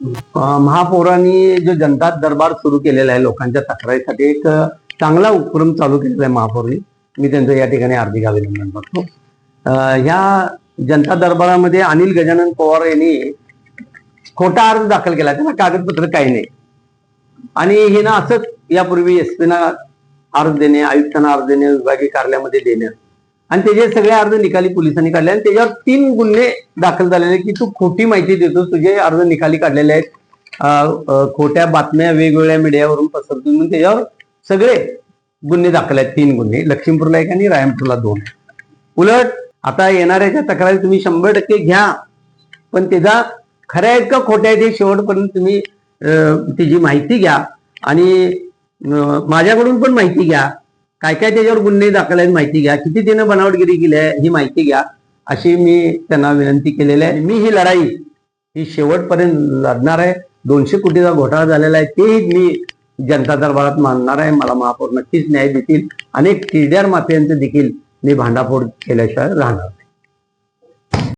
महापौरांनी जो जनता दरबार सुरू केलेला आहे लोकांच्या तक्रारीसाठी एक चांगला उपक्रम चालू केलेला आहे महापौरांनी. मी त्यांचं या ठिकाणी हार्दिक अभिनंदन करतो. ह्या जनता दरबारामध्ये अनिल गजानन पवार यांनी खोटा अर्ज दाखल केला, त्याला कागदपत्र काही नाही आणि हे ना असंच यापूर्वी एसपीना अर्ज देणे, आयुक्तांना अर्ज देणे, विभागीय कार्यालयामध्ये देणे आणि त्याचे सगळे अर्ज निकाली पोलिसांनी काढले आणि त्याच्यावर 3 गुन्हे दाखल झालेले की तू खोटी माहिती देतो, तुझे अर्ज निकाली काढलेले आहेत, खोट्या बातम्या वेगवेगळ्या मीडियावरून पसरतो म्हणून त्याच्यावर सगळे गुन्हे दाखल आहेत. 3 गुन्हे, लक्ष्मीपूरला 1 आणि रायमपूरला 2. उलट आता येणाऱ्याच्या तक्रारी तुम्ही 100% घ्या, पण त्याचा खऱ्या आहेत का खोट्या आहेत हे शेवटपर्यंत तुम्ही त्याची माहिती घ्या आणि माझ्याकडून पण माहिती घ्या, काय काय त्याच्यावर गुन्हे दाखल आहेत माहिती घ्या, किती त्यानं बनावटगिरी केली आहे ही माहिती घ्या, अशी मी त्यांना विनंती केलेली आहे. मी ही लढाई ही शेवटपर्यंत लढणार आहे. 200 कोटीचा घोटाळा झालेला आहे तेही मी जनता दरबारात मानणार आहे. मला महापौर नक्कीच न्याय देतील. अनेक टीडीआर माफियांचं देखील मी भांडाफोड केल्याशिवाय राहणार.